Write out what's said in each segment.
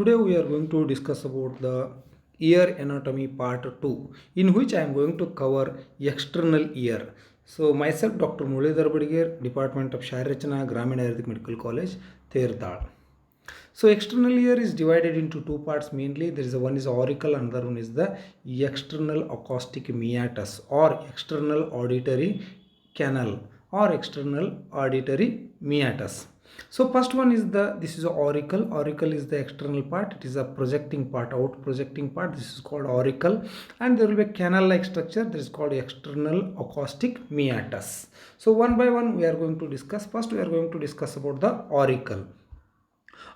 Today we are going to discuss about the ear anatomy part 2, in which I am going to cover external ear. So myself Dr. MURALEEDHAR BADIGER, Department of Sharirachana, Gramin Ayurvedic Medical College, Terdal. So external ear is divided into two parts mainly. There is one is auricle, another one is the external acoustic meatus or external auditory canal or external auditory meatus. So first one is this is auricle. Auricle is the external part. It is a projecting part, out projecting part. This is called auricle, and there will be a canal like structure. This is called external acoustic meatus. So one by one we are going to discuss. First we are going to discuss about the auricle.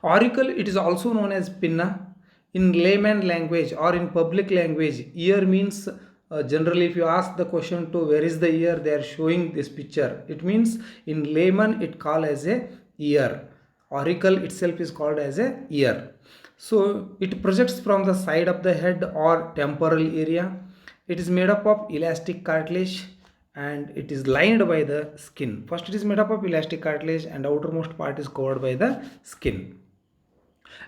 Auricle, it is also known as pinna. In layman language or in public language, ear means generally if you ask the question to where is the ear, they are showing this picture. It means in layman it called as a ear. Auricle itself is called as a ear. So it projects from the side of the head or temporal area. It is made up of elastic cartilage and it is lined by the skin. First it is made up of elastic cartilage and outermost part is covered by the skin.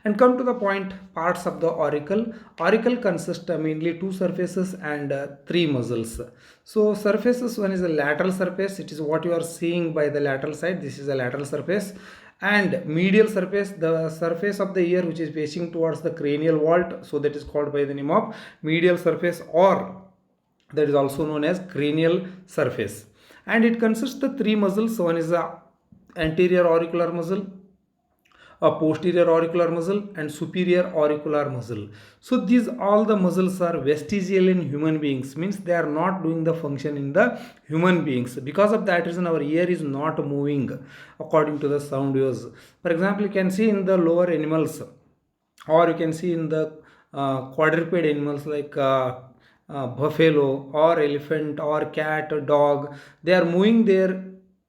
And come to the point, parts of the auricle. Auricle consists of mainly two surfaces and three muscles. So surfaces, one is the lateral surface. It is what you are seeing by the lateral side. This is a lateral surface. And medial surface, the surface of the ear which is facing towards the cranial vault. So that is called by the name of medial surface, or that is also known as cranial surface. And it consists of three muscles. So one is the anterior auricular muscle, a posterior auricular muscle, and superior auricular muscle. So these all the muscles are vestigial in human beings, means they are not doing the function in the human beings. Because of that reason our ear is not moving according to the sound waves. For example, you can see in the lower animals, or you can see in the quadruped animals like buffalo or elephant or cat or dog. They are moving their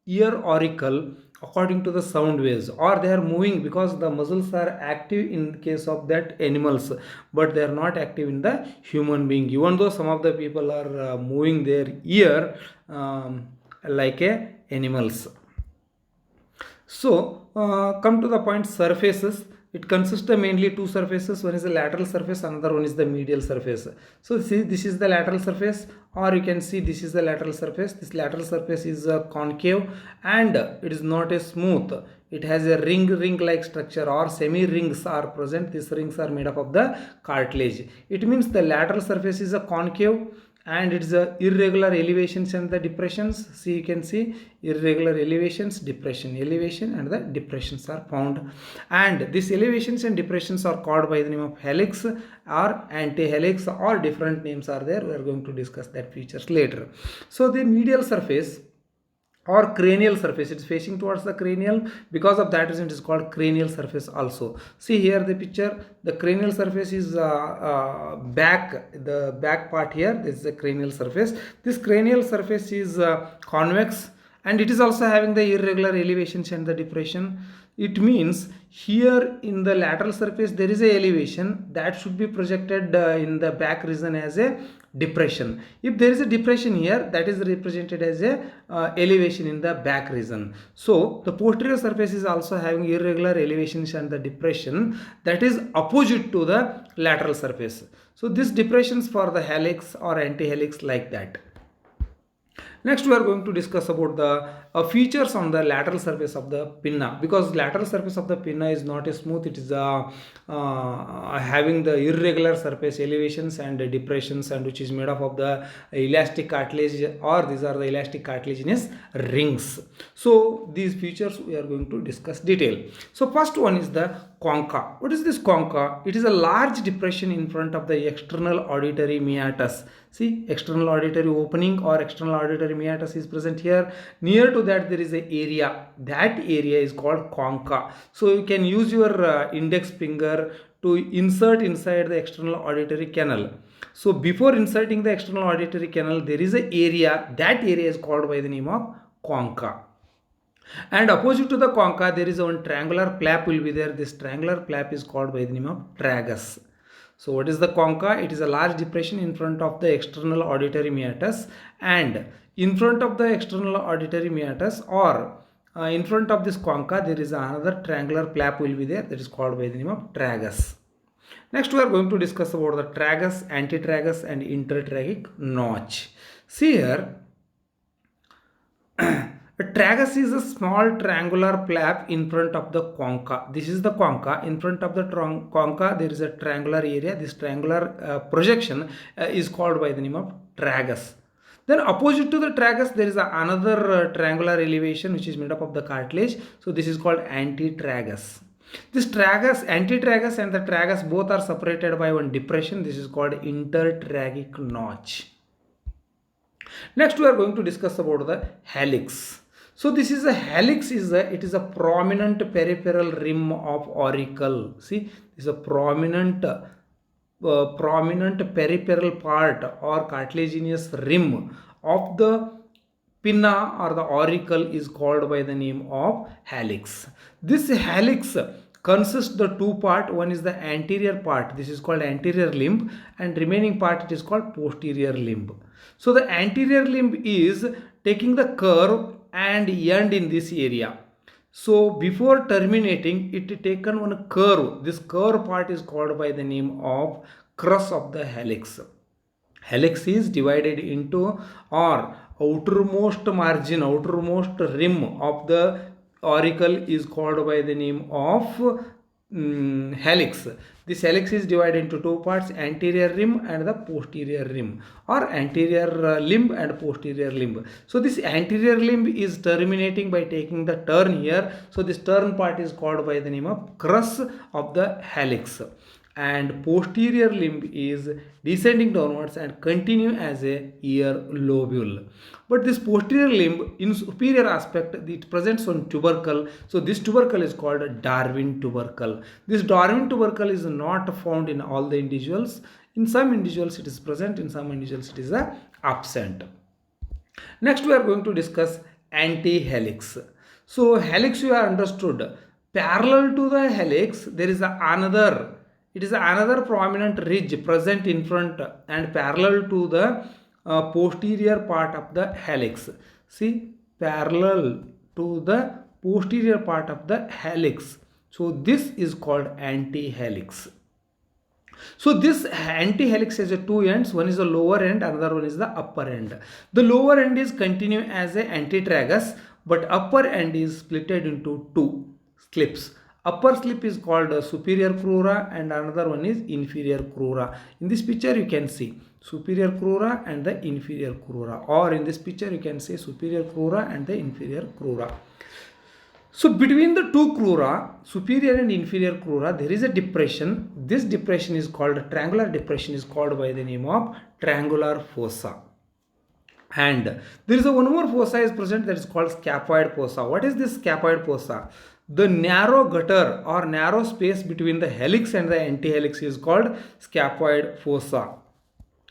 ear auricle according to the sound waves, or they are moving because the muscles are active in case of that animals, but they are not active in the human being, even though some of the people are moving their ear like animals. So come to the point, surfaces. It consists of mainly two surfaces. One is the lateral surface, another one is the medial surface. So see, this is the lateral surface, or you can see this is the lateral surface. This lateral surface is concave and it is not a smooth. It has a ring like structure, or semi rings are present. These rings are made up of the cartilage. It means the lateral surface is a concave and it is a irregular elevations and the depressions. See, you can see irregular elevations, depression, elevation and the depressions are found, and these elevations and depressions are called by the name of helix or antihelix, or different names are there. We are going to discuss that features later. So the medial surface or cranial surface, it is facing towards the cranial. Because of that reason it is called cranial surface also. See here the picture, the cranial surface is back, the back part here. This is the cranial surface. This cranial surface is convex and it is also having the irregular elevations and the depression. It means here in the lateral surface there is a elevation that should be projected in the back region as a depression. If there is a depression here, that is represented as a elevation in the back region. So the posterior surface is also having irregular elevations and the depression that is opposite to the lateral surface. So this depressions for the helix or antihelix like that. Next we are going to discuss about the features on the lateral surface of the pinna, because lateral surface of the pinna is not a smooth. It is having the irregular surface elevations and depressions, and which is made up of the elastic cartilage, or these are the elastic cartilaginous rings. So these features we are going to discuss detail. So first one is the concha. What is this concha? It is a large depression in front of the external auditory meatus. See, external auditory opening or external auditory meatus is present here. Near to that there is an area. That area is called concha. So you can use your index finger to insert inside the external auditory canal. So before inserting the external auditory canal, there is an area. That area is called by the name of concha. And opposite to the concha there is one triangular flap will be there. This triangular flap is called by the name of tragus. So what is the concha? It is a large depression in front of the external auditory meatus, and in front of the external auditory meatus, or in front of this concha there is another triangular flap will be there, that is called by the name of tragus. Next we are going to discuss about the tragus, antitragus and intertragic notch. See here, a tragus is a small triangular flap in front of the concha. This is the concha. In front of the concha there is a triangular area. This triangular projection is called by the name of tragus. Then opposite to the tragus there is another triangular elevation which is made up of the cartilage. So this is called antitragus. This tragus, antitragus and the tragus both are separated by one depression. This is called intertragic notch. Next we are going to discuss about the helix. So this is a helix it is a prominent peripheral rim of auricle. See, this is a prominent peripheral part or cartilaginous rim of the pinna or the auricle is called by the name of helix. This helix consists the two part. One is the anterior part, this is called anterior limb, and remaining part it is called posterior limb. So the anterior limb is taking the curve and end in this area. So before terminating it taken one curve. This curve part is called by the name of crus of the helix. Helix is divided into or outermost margin, outermost rim of the auricle is called by the name of helix. This helix is divided into two parts, anterior rim and the posterior rim, or anterior limb and posterior limb. So this anterior limb is terminating by taking the turn here. So this turn part is called by the name of crus of the helix, and posterior limb is descending downwards and continue as a ear lobule. But this posterior limb in superior aspect it presents one tubercle. So this tubercle is called Darwin tubercle. This Darwin tubercle is not found in all the individuals. In some individuals it is present, in some individuals it is absent. Next we are going to discuss antihelix. So helix you have understood. Parallel to the helix there is another. It is another prominent ridge present in front and parallel to the posterior part of the helix. See, parallel to the posterior part of the helix. So this is called antihelix. So this antihelix has two ends. One is the lower end, another one is the upper end. The lower end is continue as a antitragus, but upper end is splitted into two slips. Upper slip is called superior crura and another one is inferior crura. In this picture you can see superior crura and the inferior crura, or in this picture you can say superior crura and the inferior crura. So between the two crura, superior and inferior crura, there is a depression. This depression is called, triangular depression is called by the name of triangular fossa. And there is one more fossa is present, that is called scaphoid fossa. What is this scaphoid fossa? The narrow gutter or narrow space between the helix and the antihelix is called scaphoid fossa.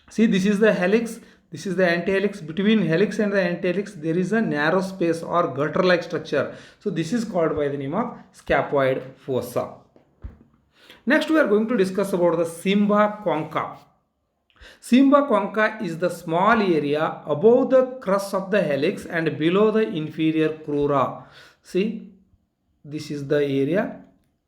See, this is the helix, this is the antihelix. Between helix and the antihelix there is a narrow space or gutter like structure. So this is called by the name of scaphoid fossa. Next we are going to discuss about the Cymba concha. Cymba concha is the small area above the crus of the helix and below the inferior crura. See, this is the area,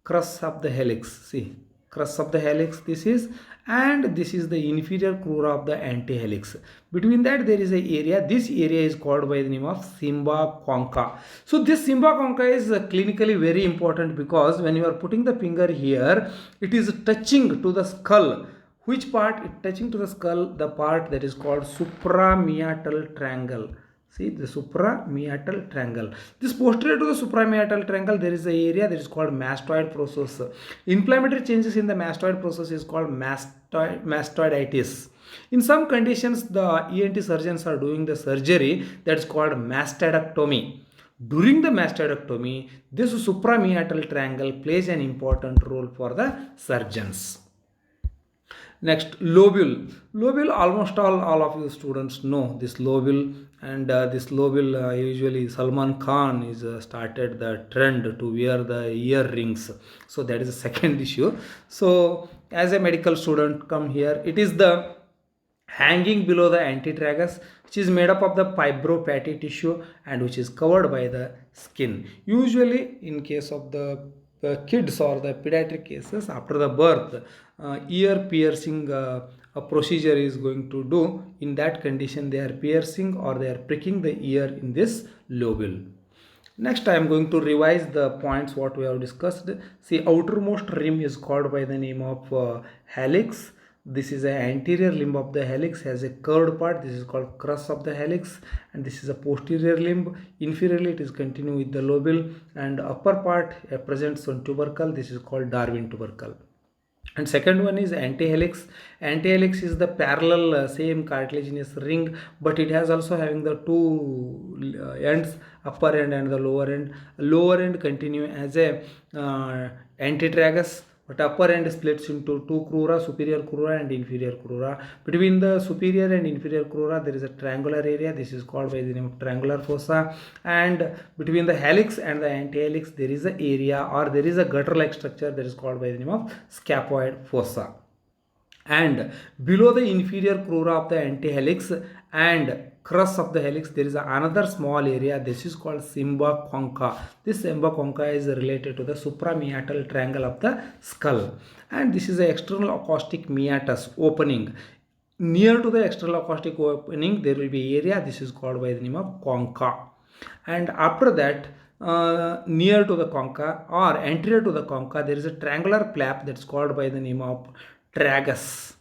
crus of the helix. See, crus of the helix this is, and this is the inferior crura of the antihelix. Between that there is an area. This area is called by the name of Cymba concha. So this Cymba concha is clinically very important because when you are putting the finger here, it is touching to the skull. Which part? It touching to the skull, the part that is called suprameatal triangle. See, the suprameatal triangle. This posterior to the suprameatal triangle there is an area that is called mastoid process. Inflammatory changes in the mastoid process is called mastoiditis. In some conditions the ENT surgeons are doing the surgery that is called mastoidectomy. During the mastoidectomy, this suprameatal triangle plays an important role for the surgeons. Next, lobule. Lobule, almost all of you students know this lobule, and this lobule usually Salman Khan is started the trend to wear the earrings. So that is the second issue. So as a medical student come here, it is the hanging below the antitragus, which is made up of the fibrofatty tissue and which is covered by the skin. Usually in case of the the kids or the pediatric cases, after the birth, ear piercing a procedure is going to do. In that condition, they are piercing or they are pricking the ear in this lobule. Next, I am going to revise the points what we have discussed. See, outermost rim is called by the name of helix. This is an anterior limb of the helix, has a curved part. This is called crus of the helix, and this is a posterior limb. Inferiorly, it is continue with the lobule, and upper part presents on tubercle. This is called Darwin tubercle. And second one is antihelix. Antihelix is the parallel same cartilaginous ring, but it has also having the two ends, upper end and the lower end. Lower end continue as a antitragus, but upper end splits into two crura, superior crura and inferior crura. Between the superior and inferior crura, there is a triangular area. This is called by the name of triangular fossa. And between the helix and the antihelix, there is an area or there is a gutter-like structure that is called by the name of scaphoid fossa. And below the inferior crura of the antihelix and crus of the helix, there is another small area. This is called Cymba concha. This Cymba concha is related to the suprameatal triangle of the skull, and this is the external acoustic meatus opening. Near to the external acoustic opening, there will be area. This is called by the name of concha. And after that, near to the concha or anterior to the concha, there is a triangular flap that's called by the name of tragus.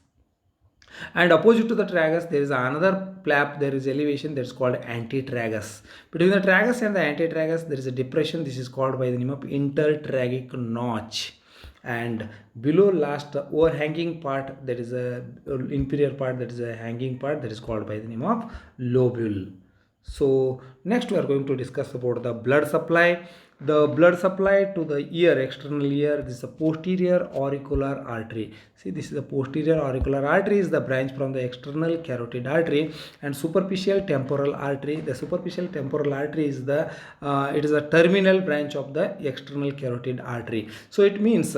And opposite to the tragus, there is another flap, there is elevation that's called antitragus. Between the tragus and the antitragus, there is a depression. This is called by the name of intertragic notch. And below last overhanging part, there is a inferior part, that is a hanging part, that is called by the name of lobule. So next we are going to discuss about the blood supply. The blood supply to the ear, external ear, this is a posterior auricular artery. See, this is the posterior auricular artery is the branch from the external carotid artery, and superficial temporal artery. The superficial temporal artery is the it is a terminal branch of the external carotid artery. So it means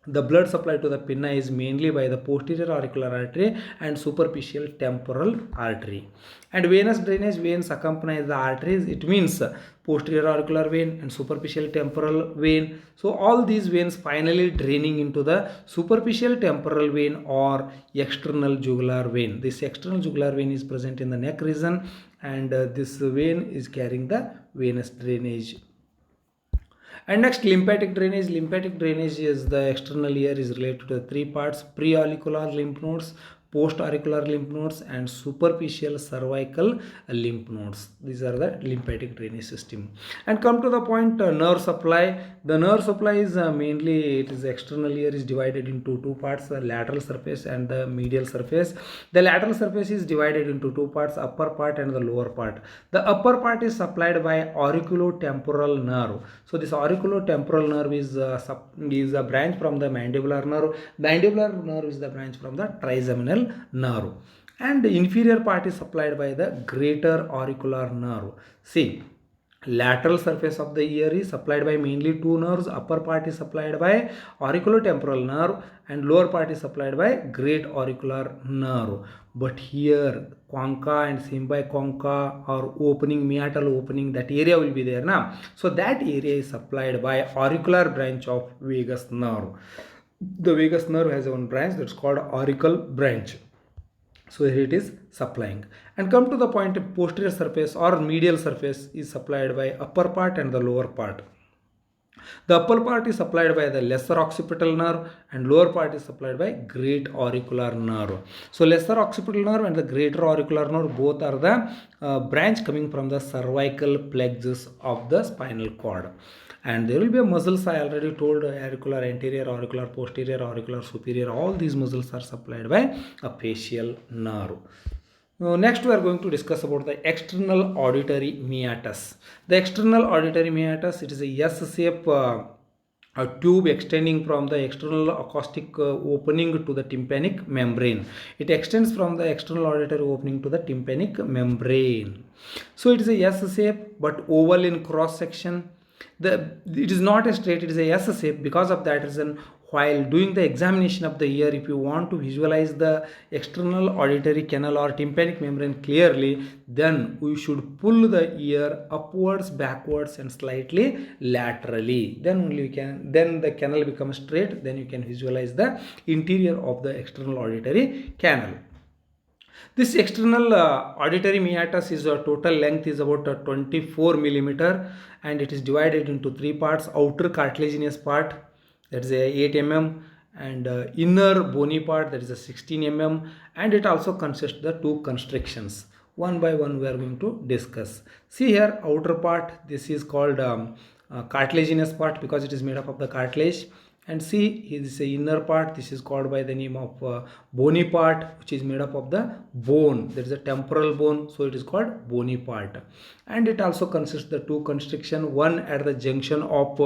the blood supply to the pinna is mainly by the posterior auricular artery and superficial temporal artery. And venous drainage, veins accompany the arteries. It means posterior auricular vein and superficial temporal vein. So all these veins finally draining into the superficial temporal vein or external jugular vein. This external jugular vein is present in the neck region, and this vein is carrying the venous drainage. And next, lymphatic drainage. Lymphatic drainage is the external ear is related to the three parts: preauricular lymph nodes, post-auricular lymph nodes, and superficial cervical lymph nodes. These are the lymphatic drainage system. And come to the point, nerve supply. The nerve supply is mainly, it is external ear is divided into two parts, the lateral surface and the medial surface. The lateral surface is divided into two parts, upper part and the lower part. The upper part is supplied by auriculotemporal nerve. So this auriculotemporal nerve is a branch from the mandibular nerve. Mandibular nerve is the branch from the trigeminal nerve, and the inferior part is supplied by the greater auricular nerve. See, lateral surface of the ear is supplied by mainly two nerves. Upper part is supplied by auriculotemporal nerve and lower part is supplied by great auricular nerve. But here concha and Cymba concha or opening, meatal opening, that area will be there now. So that area is supplied by auricular branch of vagus nerve. The vagus nerve has one branch that's called auricle branch. So here it is supplying. And come to the point, posterior surface or medial surface is supplied by upper part and the lower part. The upper part is supplied by the lesser occipital nerve and lower part is supplied by great auricular nerve. So lesser occipital nerve and the greater auricular nerve both are the branch coming from the cervical plexus of the spinal cord. And there will be a muscles, I already told, auricular anterior, auricular posterior, auricular superior. All these muscles are supplied by a facial nerve. Next we are going to discuss about the external auditory meatus. The external auditory meatus, it is a S-shape a tube extending from the external acoustic opening to the tympanic membrane. It extends from the external auditory opening to the tympanic membrane. So it is a S-shape but oval in cross section. It is not a straight, it is a S shape. Because of that reason, while doing the examination of the ear, if you want to visualize the external auditory canal or tympanic membrane clearly, then we should pull the ear upwards, backwards and slightly laterally. Then only you can, then the canal becomes straight, then you can visualize the interior of the external auditory canal. This external auditory meatus is a total length is about 24 millimeter, and it is divided into three parts: outer cartilaginous part, that is a 8 mm, and inner bony part, that is a 16 mm, and it also consists of the two constrictions. One by one we are going to discuss. See here, outer part, this is called cartilaginous part because it is made up of the cartilage. And see, here is the inner part, this is called by the name of bony part, which is made up of the bone. There is a temporal bone, so it is called bony part. And it also consists of the two constriction, one at the junction of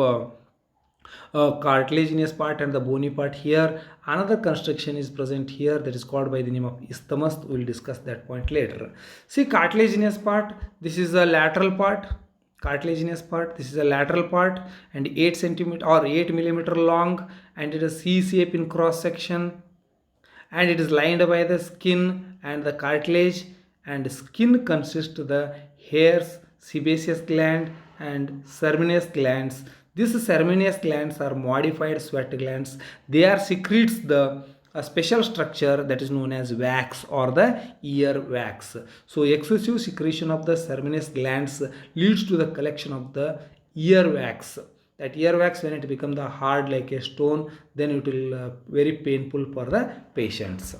cartilaginous part and the bony part here. Another constriction is present here, that is called by the name of isthmus. We will discuss that point later. See, cartilaginous part, this is a lateral part. Cartilaginous part, this is a lateral part, and 8 centimeter or 8 millimeter long, and it is C shape in cross section, and it is lined by the skin and the cartilage, and skin consists of the hairs, sebaceous gland and Syringing glands. These Syringing glands are modified sweat glands. They are secretes the a special structure that is known as wax or the ear wax. So excessive secretion of the Syringing glands leads to the collection of the ear wax. That ear wax, when it becomes the hard like a stone, then it will very painful for the patients.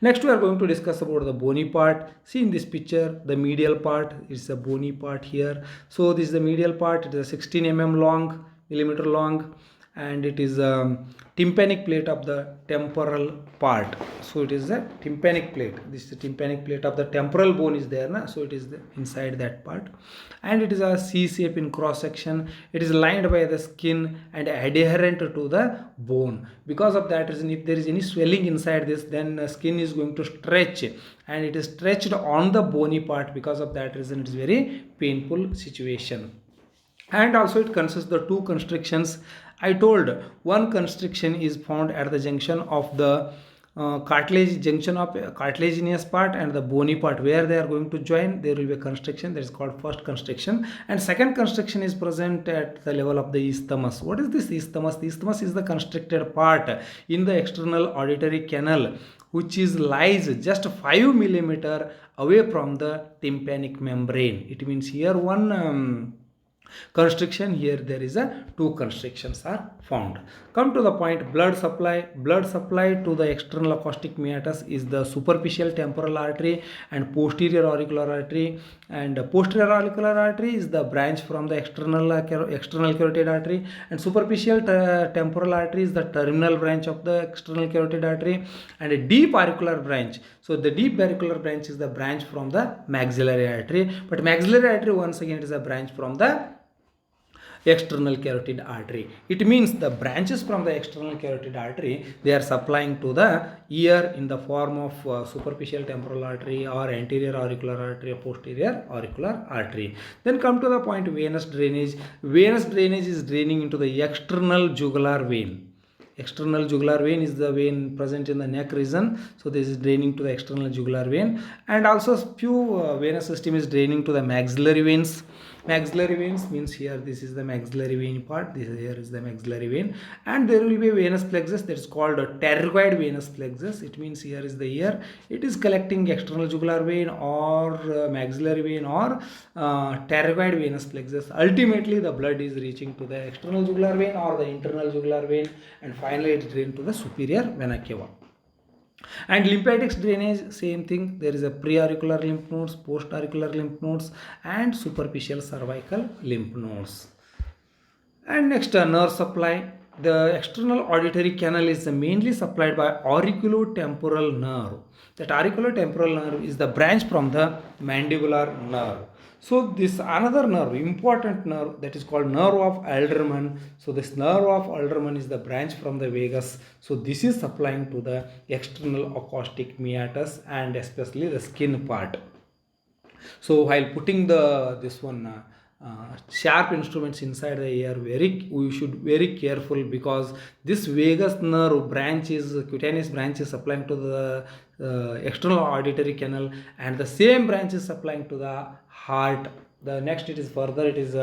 Next we are going to discuss about the bony part. See in this picture, the medial part is a bony part here. So this is the medial part. It is a 16 millimeter long, and it is a tympanic plate of the temporal part. So it is a tympanic plate. This is the tympanic plate of the temporal bone is there, na? So it is inside that part, and it is a C shape in cross section. It is lined by the skin and adherent to the bone. Because of that reason, if there is any swelling inside this, then the skin is going to stretch, and it is stretched on the bony part. Because of that reason, it is very painful situation. And also it consists of the two constrictions. I told one constriction is found at the junction of the cartilaginous part and the bony part, where they are going to join. There will be a constriction that is called first constriction, and second constriction is present at the level of the isthmus. What is this isthmus? The isthmus is the constricted part in the external auditory canal, which is lies just 5 millimeter away from the tympanic membrane. It means here one constriction, here there is a two constrictions are found. Come to the point, blood supply. Blood supply to the external acoustic meatus is the superficial temporal artery and posterior auricular artery, and posterior auricular artery is the branch from the external carotid artery, and superficial temporal artery is the terminal branch of the external carotid artery, and a deep auricular branch. So the deep auricular branch is the branch from the maxillary artery, but maxillary artery once again it is a branch from the external carotid artery. It means the branches from the external carotid artery, they are supplying to the ear in the form of superficial temporal artery or anterior auricular artery or posterior auricular artery. Then come to the point, venous drainage. Venous drainage is draining into the external jugular vein. External jugular vein is the vein present in the neck region, so this is draining to the external jugular vein, and also few venous system is draining to the maxillary veins. Maxillary veins means here this is the maxillary vein part, this here is the maxillary vein, and there will be a venous plexus that is called a pterygoid venous plexus. It means here is the ear, it is collecting external jugular vein or maxillary vein or pterygoid venous plexus. Ultimately the blood is reaching to the external jugular vein or the internal jugular vein, and finally it is drained to the superior vena cava. And lymphatics drainage, same thing. There is a pre-auricular lymph nodes, post-auricular lymph nodes, and superficial cervical lymph nodes. And next, nerve supply. The external auditory canal is mainly supplied by auriculotemporal nerve. That auriculotemporal nerve is the branch from the mandibular nerve. So this another nerve, important nerve, that is called nerve of Alderman. So this nerve of Alderman is the branch from the vagus. So this is supplying to the external acoustic meatus and especially the skin part. So while putting the this one sharp instruments inside the ear, we should very careful, because this vagus nerve branch is cutaneous branch is supplying to the external auditory canal, and the same branch is supplying to the heart. The next it is further, it is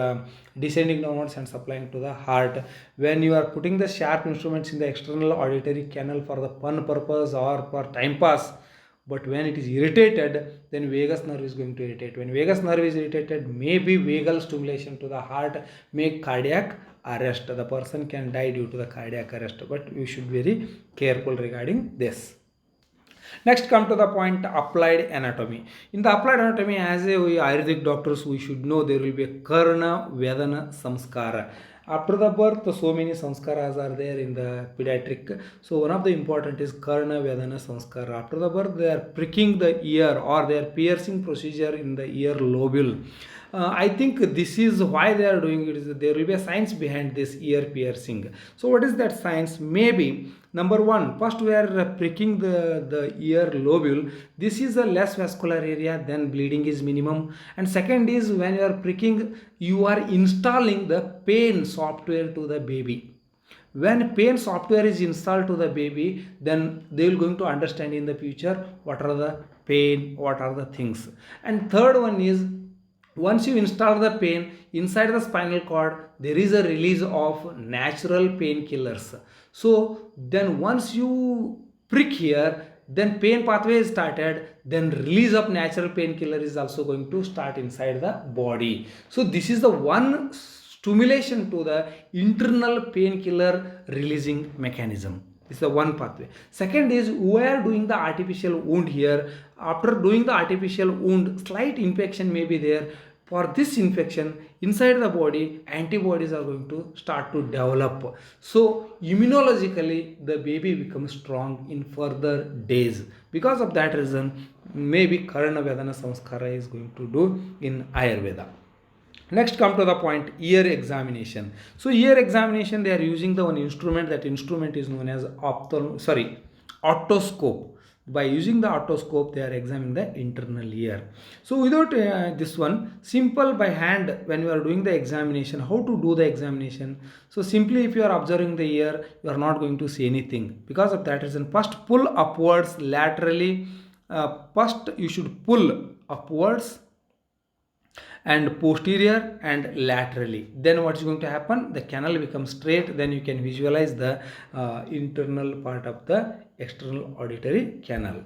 descending downwards and supplying to the heart. When you are putting the sharp instruments in the external auditory canal for the fun purpose or for time pass, but when it is irritated, then vagus nerve is going to irritate. When vagus nerve is irritated, maybe vagal stimulation to the heart make cardiac arrest. The person can die due to the cardiac arrest, but you should be very careful regarding this. Next, come to the point applied anatomy. In the applied anatomy, as a Ayurvedic doctors, we should know there will be a karna, vedana, samskara. After the birth, so many samskaras are there in the pediatric. So one of the important is karna, vedana, samskara. After the birth, they are pricking the ear, or they are piercing procedure in the ear lobule. I think this is why they are doing it. Is there will be a science behind this ear piercing. So what is that science? Maybe number one, first we are pricking the ear lobule. This is a less vascular area, then bleeding is minimum. And second is, when you are pricking, you are installing the pain software to the baby. When pain software is installed to the baby, then they will going to understand in the future what are the pain, what are the things. And third one is, once you install the pain inside the spinal cord, there is a release of natural painkillers. So then once you prick here, then pain pathway is started, then release of natural painkiller is also going to start inside the body. So this is the one stimulation to the internal painkiller releasing mechanism. This is the one pathway. Second is, we are doing the artificial wound here. After doing the artificial wound, slight infection may be there. For this infection inside the body, antibodies are going to start to develop. So immunologically, the baby becomes strong in further days. Because of that reason, maybe karna, vedana, samskara is going to do in Ayurveda. Next, come to the point ear examination. So ear examination, they are using the one instrument. That instrument is known as otoscope. By using the otoscope, they are examining the internal ear. So without this one, simple by hand, when you are doing the examination, how to do the examination? So simply, if you are observing the ear, you are not going to see anything. Because of that reason, first pull upwards laterally. First you should pull upwards and posterior and laterally. Then what is going to happen? The canal becomes straight. Then you can visualize the internal part of the external auditory canal.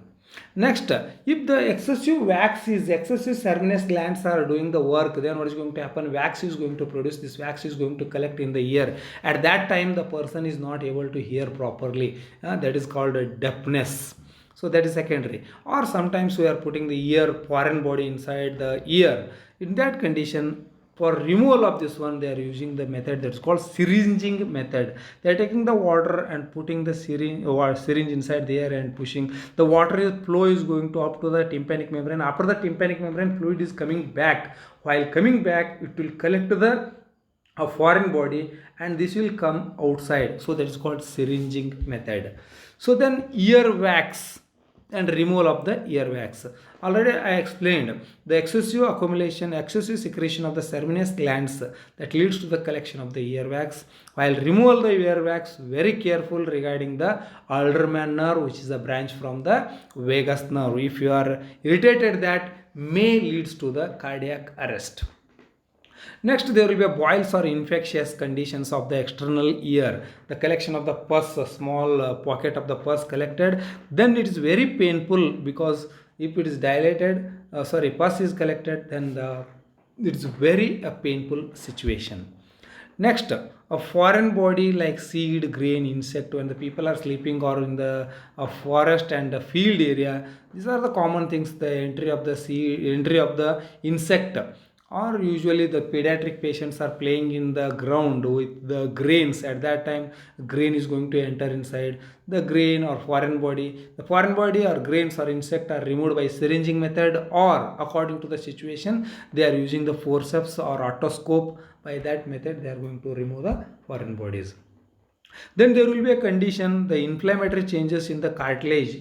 Next, if the excessive Symnus glands are doing the work, then what is going to happen? Wax is going to produce. This wax is going to collect in the ear. At that time, the person is not able to hear properly. That is called a deafness. So that is secondary. Or sometimes we are putting the foreign body inside the ear. In that condition, for removal of this one, they are using the method that's called syringing method. They are taking the water and putting the syringe inside the ear and pushing. The water flow is going to up to the tympanic membrane. After the tympanic membrane, fluid is coming back. While coming back, it will collect the foreign body, and this will come outside. So that is called syringing method. So then ear wax and removal of the ear wax. Already I explained the excessive secretion of the Symnus glands that leads to the collection of the ear wax. While removal the ear wax, very careful regarding the Alderman nerve, which is a branch from the vagus nerve. If you are irritated, that may leads to the cardiac arrest. Next, there will be a boils or infectious conditions of the external ear. The collection of the pus, a small pocket of the pus collected, then it is very painful, because if it is dilated, pus is collected, then it is very painful situation. Next, a foreign body like seed, grain, insect, when the people are sleeping or in the forest and field area, these are the common things. The entry of the seed, entry of the insect. Or usually the pediatric patients are playing in the ground with the grains. At that time, grain is going to enter inside the grain or foreign body. The foreign body or grains or insect are removed by syringing method, or according to the situation, they are using the forceps or otoscope. By that method, they are going to remove the foreign bodies. Then there will be a condition, the inflammatory changes in the cartilage,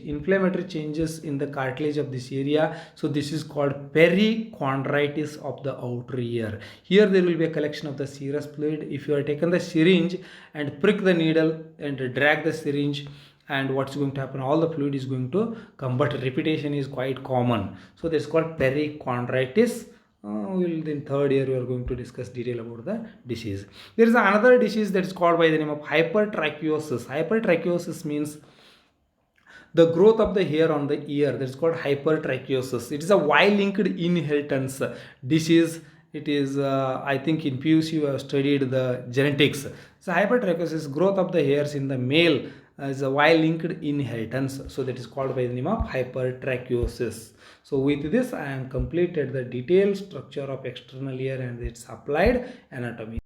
of this area. So this is called perichondritis of the outer ear. Here there will be a collection of the serous fluid. If you have taken the syringe and prick the needle and drag the syringe, and what's going to happen, all the fluid is going to come, but repetition is quite common. So this is called perichondritis. In third year we are going to discuss detail about the disease. There is another disease that is called by the name of hypertrichosis. Hypertrichosis means the growth of the hair on the ear. That is called hypertrichosis. It is a Y-linked inheritance disease. It is, I think in PUC you have studied the genetics. So hypertrichosis, growth of the hairs in the male, is a Y-linked inheritance. So that is called by the name of hypertrichosis. So with this I am completed the detailed structure of external ear and its applied anatomy.